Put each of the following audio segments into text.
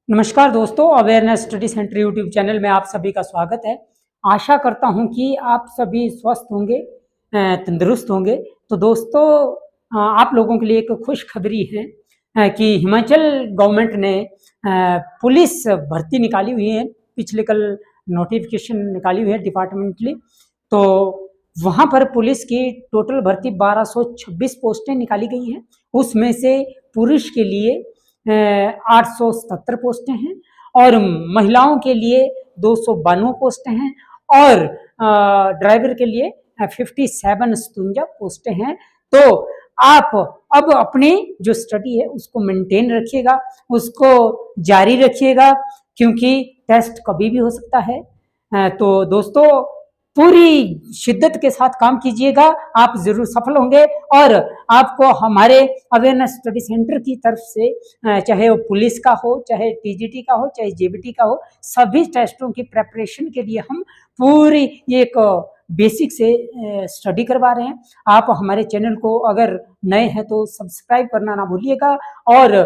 नमस्कार दोस्तों, awareness study centre YouTube channel में आप सभी का स्वागत है। आशा करता हूं कि आप सभी स्वस्थ होंगे, तंदुरुस्त होंगे। तो दोस्तों, आप लोगों के लिए एक खुशखबरी है कि हिमाचल गवर्नमेंट ने पुलिस भर्ती निकाली हुई है। पिछले कल नोटिफिकेशन निकाली हुई है डिपार्टमेंटली। तो वहां पर पुलिस की टोटल भर्ती 1226 पोस्टें निकाली गई हैं। उसमें से पुरुष के लिए 877 पोस्टें हैं और महिलाओं के लिए 292 पोस्टें हैं और ड्राइवर के लिए 57 पोस्टें हैं। तो आप अब अपनी जो स्टडी है उसको मेंटेन रखिएगा, उसको जारी रखिएगा, क्योंकि टेस्ट कभी भी हो सकता है। तो दोस्तों, पूरी शिद्दत के साथ काम कीजिएगा, आप जरूर सफल होंगे। और आपको हमारे अवेयरनेस स्टडी सेंटर की तरफ से चाहे वो पुलिस का हो, चाहे टीजीटी का हो, चाहे जेबीटी का हो, सभी टेस्टों की प्रेपरेशन के लिए हम पूरी एक बेसिक से स्टडी करवा रहे हैं। आप हमारे चैनल को अगर नए हैं तो सब्सक्राइब करना ना भूलिएगा और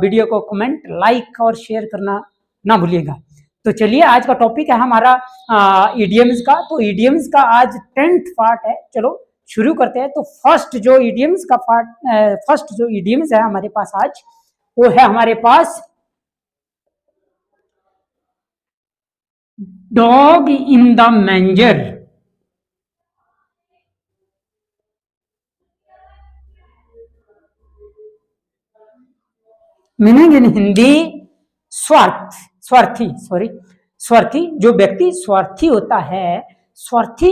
वीडियो को कमेंट, लाइक और शेयर करना ना भूलिएगा। तो चलिए, आज का टॉपिक है हमारा इडियम्स का। तो इडियम्स का आज 10th पार्ट है। चलो शुरू करते हैं। तो फर्स्ट जो इडियम्स है हमारे पास आज, वो है हमारे पास dog in the manger. Meaning in Hindi स्वार्थी। जो व्यक्ति स्वार्थी होता है, स्वार्थी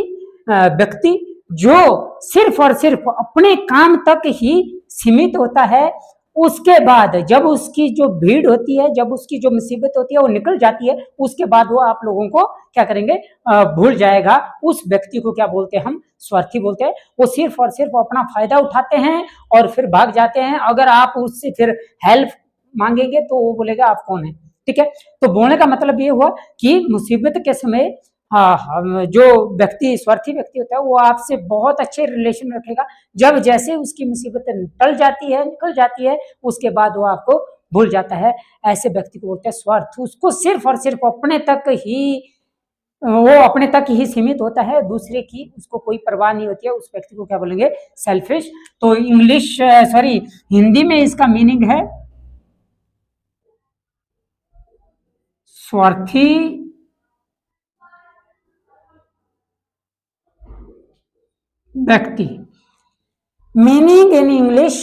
व्यक्ति जो सिर्फ और सिर्फ अपने काम तक ही सीमित होता है, उसके बाद जब उसकी जो भीड़ होती है, जब उसकी जो मुसीबत होती है वो निकल जाती है, उसके बाद वो आप लोगों को क्या करेंगे, भूल जाएगा। उस व्यक्ति को क्या बोलते हैं, हम स्वार्थी बोलते हैं। वो सिर्फ और सिर्फ अपना फायदा उठाते हैं और फिर भाग जाते हैं। अगर आप उससे फिर हेल्प मांगेंगे तो वो बोलेगा आप कौन है। ठीक है, तो बोलने का मतलब ये हुआ कि मुसीबत के समय जो व्यक्ति स्वार्थी व्यक्ति होता है वो आपसे बहुत अच्छे रिलेशन रखेगा। जब जैसे उसकी मुसीबत टल जाती है, निकल जाती है, उसके बाद वो आपको भूल जाता है। ऐसे व्यक्ति को बोलते हैं स्वार्थ। उसको सिर्फ और सिर्फ अपने तक ही सीमित होता है, दूसरे की उसको कोई परवाह नहीं होती है। उस व्यक्ति को क्या बोलेंगे, सेल्फिश। तो हिंदी में इसका मीनिंग है स्वार्थी व्यक्ति। Meaning in English,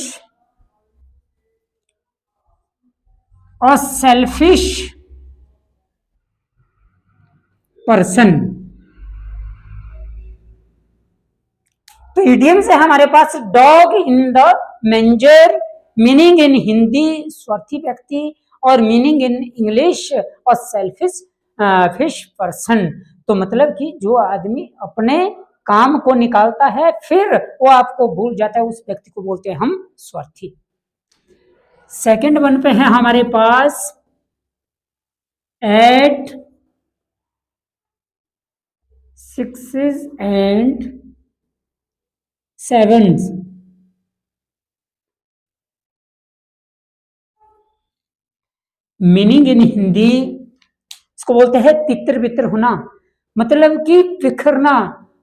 a selfish person. तो इडियम्स है हमारे पास dog in the manger, meaning in Hindi स्वार्थी व्यक्ति, और meaning in English a selfish fish person. तो मतलब कि जो आदमी अपने काम को निकालता है फिर वो आपको भूल जाता है, उस व्यक्ति को बोलते हैं हम स्वार्थी। सेकंड वन पे है हमारे पास at sixes and sevens. Meaning in Hindi इसको बोलते हैं तितर बितर होना, मतलब कि बिखरना,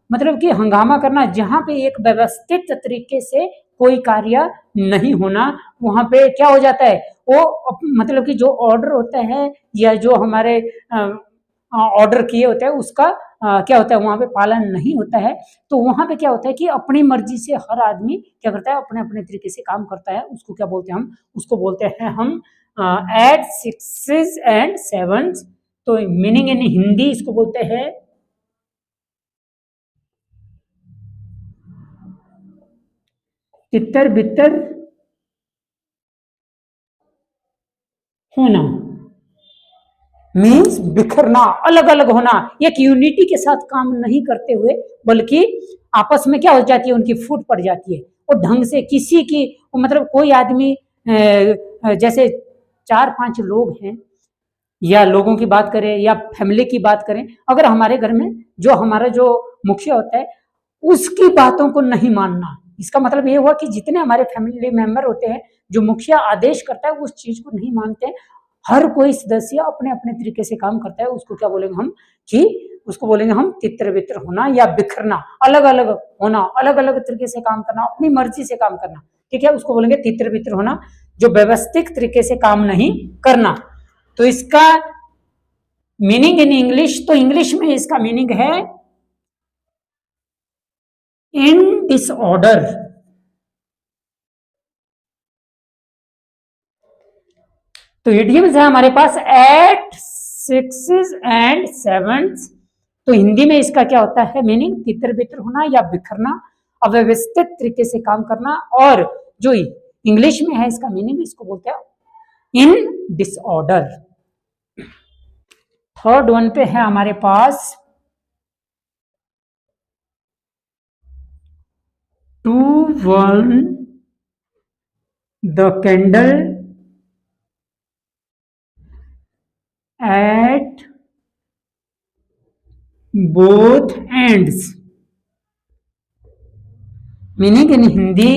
मतलब कि हंगामा करना। जहां पे एक व्यवस्थित तरीके से कोई कार्य नहीं होना, वहां पे क्या हो जाता है, वो मतलब कि जो ऑर्डर होता है या जो हमारे ऑर्डर किए होते हैं उसका क्या होता है, वहां पे पालन नहीं होता है। तो वहां पे क्या होता है कि अपनी मर्जी से हर आदमी क्या करता है, अपने अपने तरीके से काम करता है। उसको क्या बोलते हैं, हम उसको बोलते हैं हम एट सिक्सेस एंड सेवन्स। तो मीनिंग इन हिंदी इसको बोलते हैं तितर बितर होना, मीन्स बिखरना, अलग अलग होना, एक यूनिटी के साथ काम नहीं करते हुए, बल्कि आपस में क्या हो जाती है, उनकी फूट पड़ जाती है। और ढंग से किसी की मतलब कोई आदमी जैसे 4-5 लोग हैं, या लोगों की बात करें या फैमिली की बात करें, अगर हमारे घर में जो हमारा जो मुखिया होता है उसकी बातों को नहीं मानना, इसका मतलब ये हुआ कि जितने हमारे फैमिली मेंबर होते हैं, जो मुखिया आदेश करता है उस चीज को नहीं मानते हैं। हर कोई सदस्य अपने अपने तरीके से काम करता है, उसको क्या बोलेंगे हम कि उसको बोलेंगे हम तितर बितर होना या बिखरना, अलग अलग होना, अलग अलग तरीके से काम करना, अपनी मर्जी से काम करना, ठीक है, उसको बोलेंगे तितर बितर होना, जो व्यवस्थित तरीके से काम नहीं करना। तो इसका मीनिंग इन इंग्लिश, तो इंग्लिश में इसका मीनिंग है इन डिसऑर्डर। तो इडियम्स है हमारे पास एट, सिक्सेस एंड सेवन्स। तो हिंदी में इसका क्या होता है मीनिंग, तितर बितर होना या बिखरना, अव्यवस्थित तरीके से काम करना। और जो इंग्लिश में है इसका मीनिंग, इसको बोलते हैं इन डिसऑर्डर। थर्ड वन पे है हमारे पास to burn the candle at both ends. Meaning in Hindi,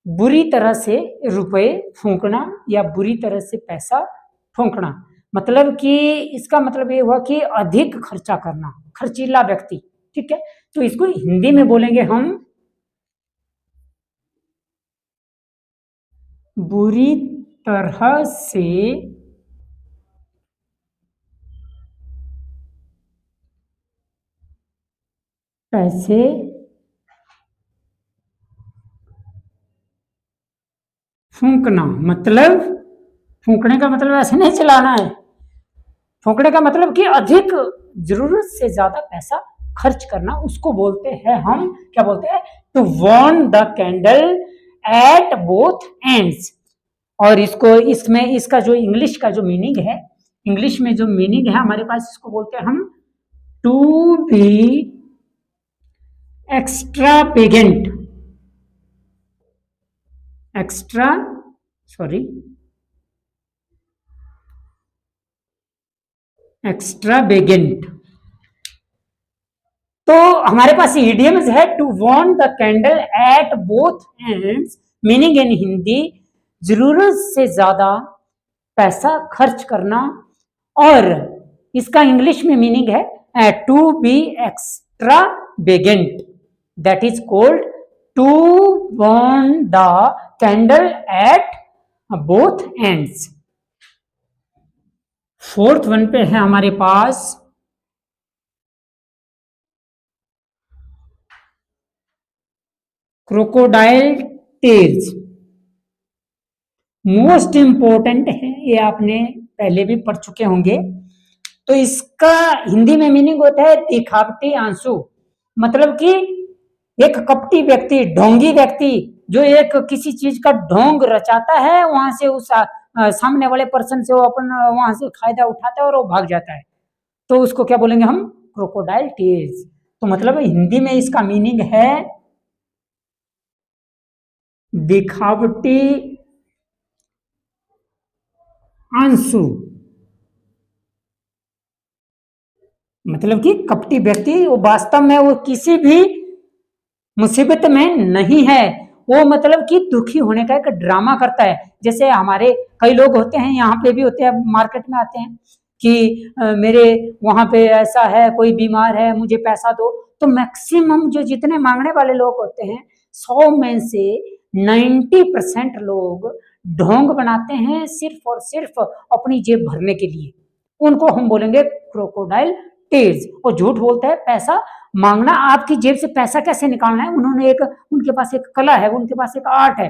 बुरी तरह से रुपए फूंकना या बुरी तरह से पैसा फूंकना। मतलब कि इसका मतलब ये हुआ कि अधिक खर्चा करना, खर्चीला व्यक्ति, ठीक है। तो इसको हिंदी में बोलेंगे हम बुरी तरह से पैसे फूंकना। मतलब फूंकने का मतलब ऐसे नहीं चलाना है, फूंकने का मतलब कि अधिक जरूरत से ज्यादा पैसा खर्च करना, उसको बोलते हैं हम क्या बोलते हैं, to burn the candle at both ends. और इसको इसमें इसका जो इंग्लिश का जो मीनिंग है, इंग्लिश में जो मीनिंग है हमारे पास, इसको बोलते हैं हम to be extravagant, extra sorry extravagant. तो हमारे पास इडियम्स है to warn the candle at both ends, meaning in Hindi जरूरत से ज्यादा पैसा खर्च करना। और इसका इंग्लिश में मीनिंग है to be extravagant, that is called to burn the candle at both ends. Fourth one पे है हमारे पास क्रोकोडाइल टेल्स। मोस्ट इंपॉर्टेंट है, ये आपने पहले भी पढ़ चुके होंगे। तो इसका हिंदी में मीनिंग होता है दिखावटी आंसू। मतलब कि एक कपटी व्यक्ति, ढोंगी व्यक्ति, जो एक किसी चीज का ढोंग रचाता है, वहां से उस सामने वाले पर्सन से वो अपन वहां से फायदा उठाता है और वो भाग जाता है, तो उसको क्या बोलेंगे हम, क्रोकोडाइल टेल्स। तो मतलब हिंदी में इसका मीनिंग है दिखावटी आंसू। मतलब कि कपटी व्यक्ति वो वास्तव में वो किसी भी मुसीबत में नहीं है, वो मतलब कि दुखी होने का एक ड्रामा करता है। जैसे हमारे कई लोग होते हैं, यहाँ पे भी होते हैं, मार्केट में आते हैं कि मेरे वहां पे ऐसा है, कोई बीमार है, मुझे पैसा दो। तो मैक्सिमम जो जितने मांगने वाले लोग होते हैं, 100 में से 90% लोग ढोंग बनाते हैं सिर्फ और सिर्फ अपनी जेब भरने के लिए। उनको हम बोलेंगे क्रोकोडाइल टेल्स। और झूठ बोलता है पैसा मांगना, आपकी जेब से पैसा कैसे निकालना है, उन्होंने एक, उनके पास एक कला है, उनके पास एक आर्ट है।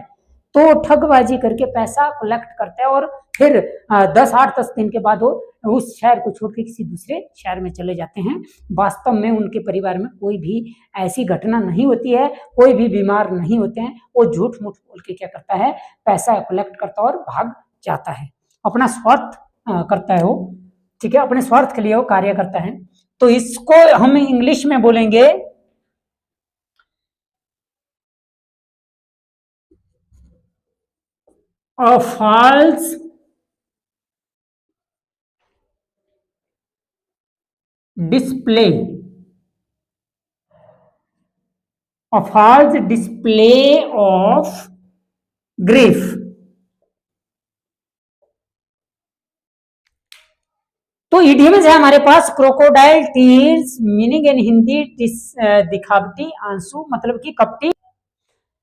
तो ठगबाजी करके पैसा कलेक्ट करते हैं और फिर 10 दिन के बाद वो उस शहर को छोड़ के किसी दूसरे शहर में चले जाते हैं। वास्तव में उनके परिवार में कोई भी ऐसी घटना नहीं होती है, कोई भी बीमार नहीं होते हैं। वो झूठ मूठ बोल के क्या करता है, पैसा कलेक्ट करता है और भाग जाता है, अपना स्वार्थ करता है वो, ठीक है, अपने स्वार्थ के लिए वो कार्य करता है। तो इसको हम इंग्लिश में बोलेंगे a false display, a false display of grief। तो इडियम्स है हमारे पास crocodile tears, meaning in Hindi दिखावटी आंसू, मतलब कि कपटी।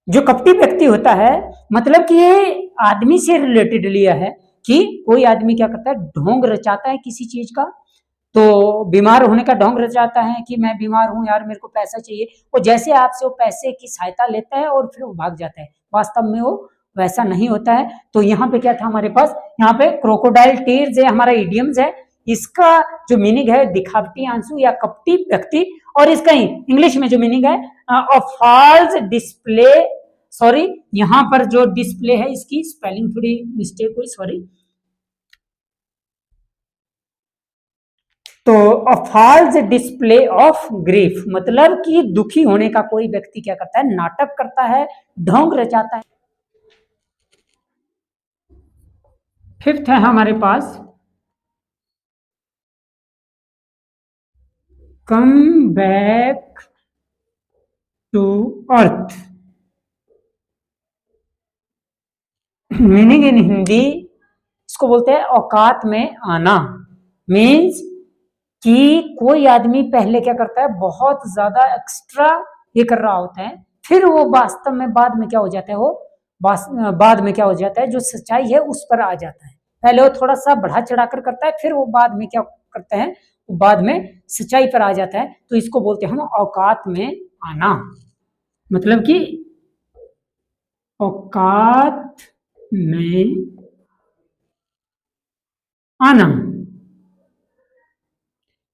जो कपटी व्यक्ति होता है, मतलब कि ये आदमी से रिलेटेड लिया है कि कोई आदमी क्या करता है, ढोंग रचाता है किसी चीज का। तो बीमार होने का ढोंग रचाता है कि मैं बीमार हूं यार, मेरे को पैसा चाहिए, और जैसे आपसे वो पैसे की सहायता लेता है और फिर वो भाग जाता है, वास्तव में वो वैसा नहीं होता है। तो यहाँ पे क्या था हमारे पास, यहाँ पे क्रोकोडाइल टीयर्स है हमारा इडियम्स है। इसका जो मीनिंग है दिखावटी आंसू या कपटी व्यक्ति, और इसका इंग्लिश में जो मीनिंग है फॉल्स डिस्प्ले, सॉरी यहाँ पर जो डिस्प्ले है इसकी स्पेलिंग थोड़ी मिस्टेक हुई, सॉरी। तो फॉल्स डिस्प्ले ऑफ ग्रीफ, मतलब कि दुखी होने का कोई व्यक्ति क्या करता है, नाटक करता है, ढोंग रचाता है। फिफ्थ है हमारे पास come back to earth, meaning in Hindi इसको बोलते हैं औकात में आना। मीन्स कि कोई आदमी पहले क्या करता है, बहुत ज्यादा एक्स्ट्रा ये कर रहा होता है, फिर वो वास्तव में बाद में क्या हो जाता है, वो बाद में क्या हो जाता है, जो सच्चाई है उस पर आ जाता है। पहले वो थोड़ा सा बढ़ा चढ़ा कर करता है, फिर वो बाद में क्या करता है, वो बाद में सच्चाई पर आ जाता है। तो इसको बोलते हैं हम औकात में आना, मतलब कि औकात में आना,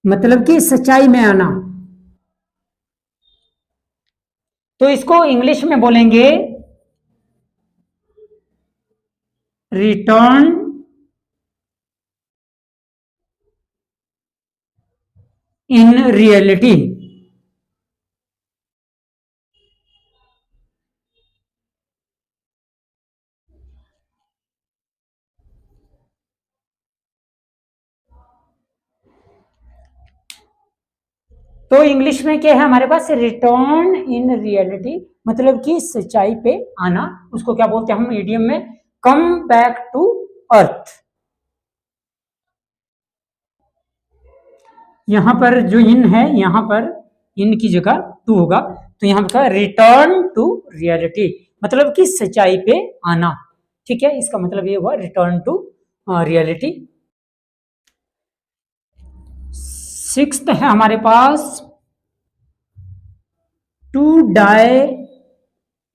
मतलब कि सच्चाई में आना। तो इसको इंग्लिश में बोलेंगे रिटर्न इन रियलिटी। तो इंग्लिश में क्या है हमारे पास, रिटर्न इन रियलिटी, मतलब कि सच्चाई पे आना, उसको क्या बोलते हैं हम इडियम में, कम बैक टू अर्थ। यहां पर जो इन है, यहां पर इन की जगह टू होगा, तो यहां पर रिटर्न टू रियलिटी, मतलब कि सच्चाई पे आना। ठीक है, इसका मतलब ये हुआ रिटर्न टू रियलिटी। सिक्स्थ है हमारे पास to die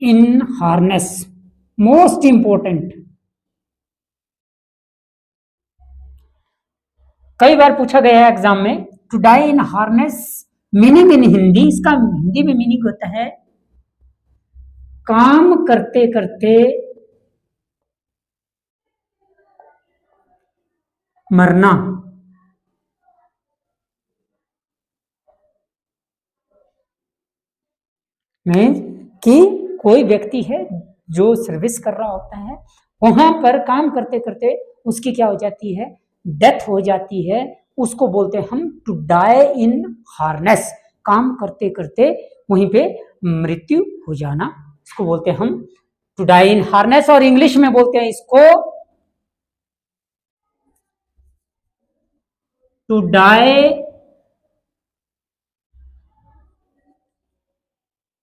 in harness, most important. कई बार पूछा गया है एग्जाम में, to die in harness, meaning in Hindi, इसका हिंदी में मीनिंग होता है काम करते करते मरना। मीन्स कि कोई व्यक्ति है जो सर्विस कर रहा होता है, वहां पर काम करते करते उसकी क्या हो जाती है, डेथ हो जाती है, उसको बोलते हैं हम टू डाई इन हार्नेस, काम करते करते वहीं पे मृत्यु हो जाना, इसको बोलते हैं हम टू डाई इन हार्नेस, और इंग्लिश में बोलते हैं इसको to die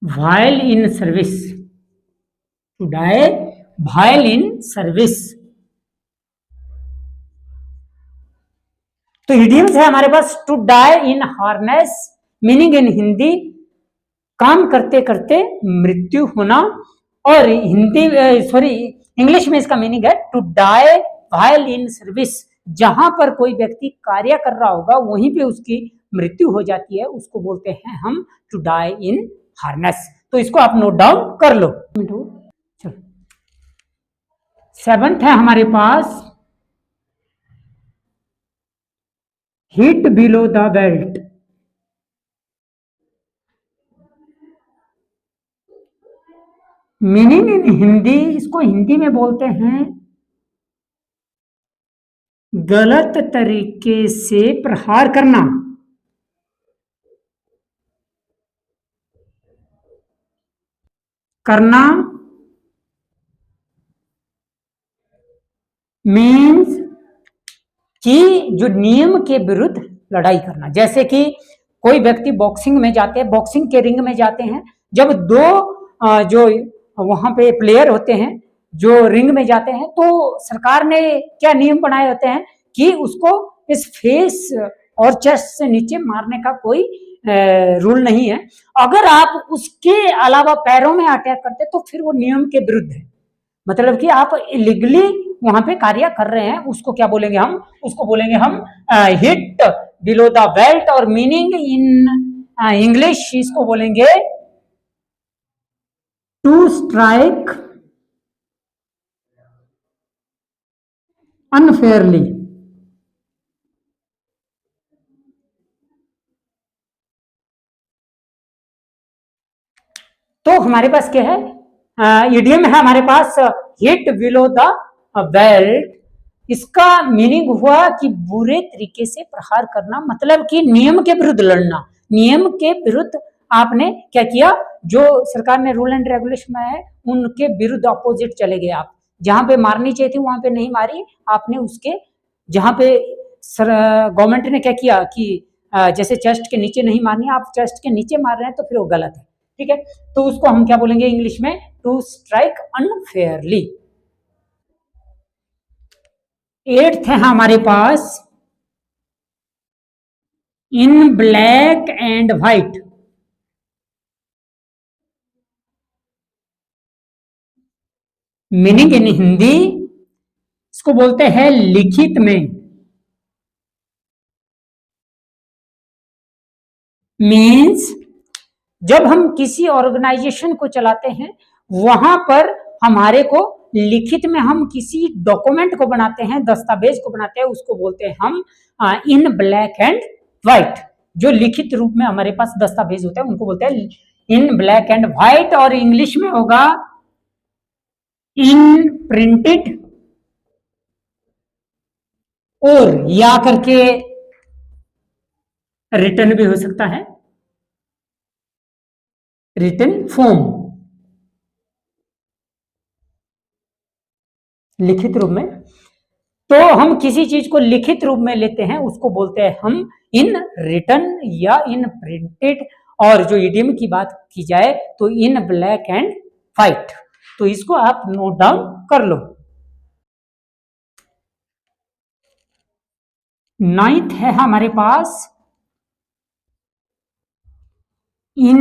while in service, to die while in service। तो इडियम्स है हमारे पास to die in harness, meaning in Hindi काम करते करते मृत्यु होना, और हिंदी सॉरी इंग्लिश में इसका मीनिंग है to die while in service, जहां पर कोई व्यक्ति कार्य कर रहा होगा वहीं पे उसकी मृत्यु हो जाती है, उसको बोलते हैं हम टू डाई इन हार्नेस। तो इसको आप नोट डाउन कर लो। सेवंथ है हमारे पास hit below the belt, meaning in Hindi, इसको हिंदी में बोलते हैं गलत तरीके से प्रहार करना। करना मीन्स कि जो नियम के विरुद्ध लड़ाई करना। जैसे कि कोई व्यक्ति बॉक्सिंग में जाते हैं, बॉक्सिंग के रिंग में जाते हैं, जब दो जो वहां पे प्लेयर होते हैं जो रिंग में जाते हैं, तो सरकार ने क्या नियम बनाए होते हैं कि उसको इस फेस और चेस्ट से नीचे मारने का कोई रूल नहीं है। अगर आप उसके अलावा पैरों में अटैक करते तो फिर वो नियम के विरुद्ध है, मतलब कि आप इलीगली वहां पे कार्य कर रहे हैं। उसको क्या बोलेंगे हम? उसको बोलेंगे हम हिट बिलो द बेल्ट, और मीनिंग इन इंग्लिश इसको बोलेंगे टू स्ट्राइक अनफेयरली। तो हमारे पास क्या है? इडियम है हमारे पास हिट बिलो द बेल्ट। इसका मीनिंग हुआ कि बुरे तरीके से प्रहार करना, मतलब कि नियम के विरुद्ध लड़ना। नियम के विरुद्ध आपने क्या किया? जो सरकार ने रूल एंड रेगुलेशन में है उनके विरुद्ध अपोजिट चले गए आप। जहां पे मारनी चाहिए थी वहां पे नहीं मारी आपने, उसके जहां पे गवर्नमेंट ने क्या किया कि जैसे चेस्ट के नीचे नहीं मारनी, आप चेस्ट के नीचे मार रहे हैं तो फिर वो गलत है। ठीक है, तो उसको हम क्या बोलेंगे इंग्लिश में? To strike unfairly. 8th है हमारे पास in black and white. Meaning in Hindi इसको बोलते हैं लिखित में। मीन्स जब हम किसी ऑर्गेनाइजेशन को चलाते हैं वहां पर हमारे को लिखित में हम किसी डॉक्यूमेंट को बनाते हैं, दस्तावेज को बनाते हैं, उसको बोलते हैं हम इन ब्लैक एंड व्हाइट। जो लिखित रूप में हमारे पास दस्तावेज होता है उनको बोलते हैं इन ब्लैक एंड व्हाइट, और इंग्लिश में होगा इन प्रिंटेड, और या करके रिटर्न भी हो सकता है, रिटन फॉर्म, लिखित रूप में। तो हम किसी चीज को लिखित रूप में लेते हैं उसको बोलते हैं हम इन रिटन या इन प्रिंटेड। और जो इडियम की बात की जाए तो इन ब्लैक एंड व्हाइट। तो इसको आप नोट डाउन कर लो। 9th है हमारे पास in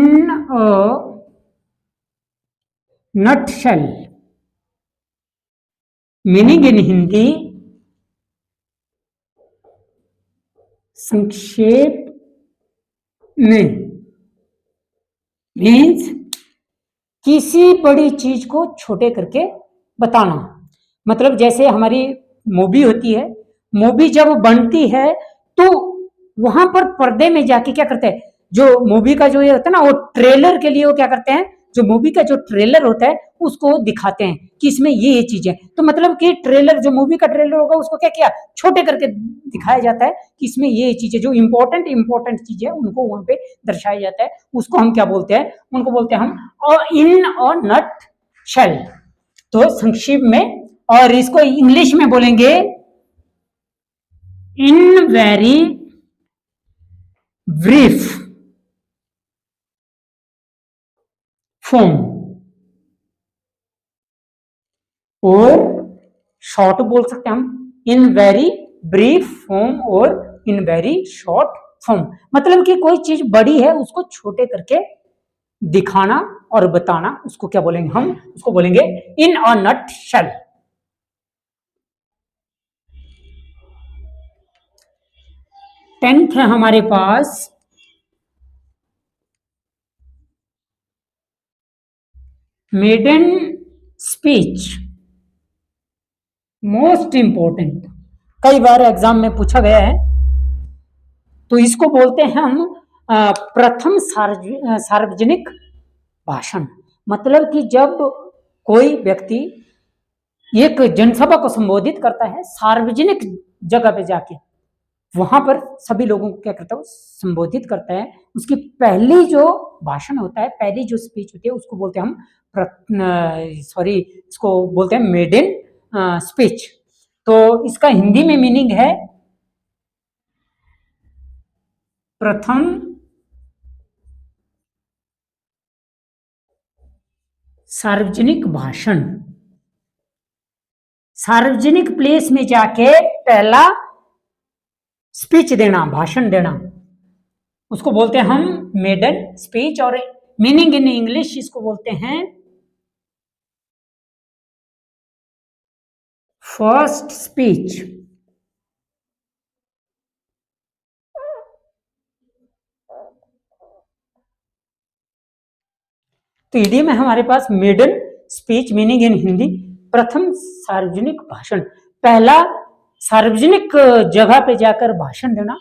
nutshell. Meaning in Hindi संक्षेप में। मीन्स किसी बड़ी चीज को छोटे करके बताना। मतलब जैसे हमारी मूवी होती है, मूवी जब बनती है तो वहां पर पर्दे में जाके क्या करते हैं, जो मूवी का जो ये होता है ना, वो ट्रेलर के लिए वो क्या करते हैं, जो मूवी का जो ट्रेलर होता है उसको दिखाते हैं कि इसमें ये चीज है। तो मतलब कि ट्रेलर, जो मूवी का ट्रेलर होगा उसको क्या किया, छोटे करके दिखाया जाता है कि इसमें ये चीज है, जो इंपॉर्टेंट चीज है उनको वहां पे दर्शाया जाता है। उसको हम क्या बोलते हैं? उनको बोलते हैं हम इन और नट शेल। तो संक्षिप्त में, और इसको इंग्लिश में बोलेंगे इन वेरी ब्रीफ फॉर्म, और शॉर्ट बोल सकते हैं हम इन वेरी ब्रीफ फॉर्म और इन वेरी शॉर्ट फॉर्म। मतलब कि कोई चीज बड़ी है उसको छोटे करके दिखाना और बताना, उसको क्या बोलेंगे हम? उसको बोलेंगे इन अ नट शेल। 10th है हमारे पास मेडन स्पीच। मोस्ट इंपॉर्टेंट, कई बार एग्जाम में पूछा गया है। तो इसको बोलते हैं हम प्रथम सार्वजनिक भाषण। मतलब कि जब कोई व्यक्ति एक जनसभा को संबोधित करता है सार्वजनिक जगह पे जाके, वहां पर सभी लोगों को क्या करता है, संबोधित करता है, उसकी पहली जो भाषण होता है, पहली जो स्पीच होती है उसको बोलते हैं हम इसको बोलते हैं मेडन स्पीच। तो इसका हिंदी में मीनिंग है प्रथम सार्वजनिक भाषण, सार्वजनिक प्लेस में जाके पहला स्पीच देना, भाषण देना, उसको बोलते हैं हम मेडन स्पीच, और मीनिंग इन इंग्लिश इसको बोलते हैं फर्स्ट स्पीच। तो ईडीएम है हमारे पास maiden speech, meaning in Hindi प्रथम सार्वजनिक भाषण, पहला सार्वजनिक जगह पे जाकर भाषण देना,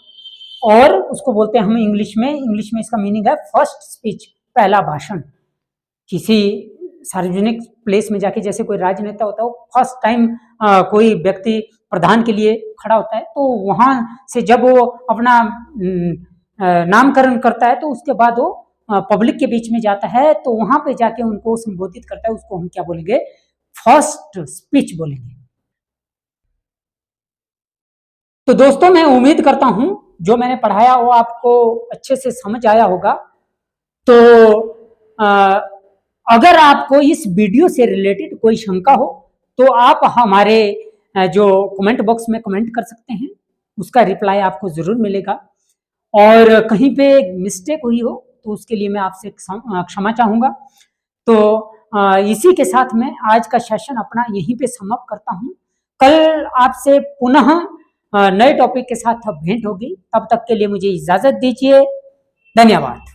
और उसको बोलते हैं हम इंग्लिश में इसका मीनिंग है फर्स्ट स्पीच, पहला भाषण। किसी सार्वजनिक प्लेस में जाके, जैसे कोई राजनेता होता है वो फर्स्ट टाइम कोई व्यक्ति प्रधान के लिए खड़ा होता है, तो वहां से जब वो अपना नामकरण करता है तो उसके बाद वो पब्लिक के बीच में जाता है, तो वहां पे जाके उनको संबोधित करता है, उसको हम क्या बोलेंगे, फर्स्ट स्पीच बोलेंगे। तो दोस्तों मैं उम्मीद करता हूं जो मैंने पढ़ाया वो आपको अच्छे से समझ आया होगा। तो अगर आपको इस वीडियो से रिलेटेड कोई शंका हो तो आप हमारे जो कमेंट बॉक्स में कमेंट कर सकते हैं, उसका रिप्लाई आपको जरूर मिलेगा। और कहीं पे मिस्टेक हुई हो तो उसके लिए मैं आपसे क्षमा चाहूंगा। तो इसी के साथ मैं आज का सेशन अपना यहीं पे समाप्त करता हूं। कल आपसे पुनः नए टॉपिक के साथ भेंट होगी, तब तक के लिए मुझे इजाजत दीजिए। धन्यवाद।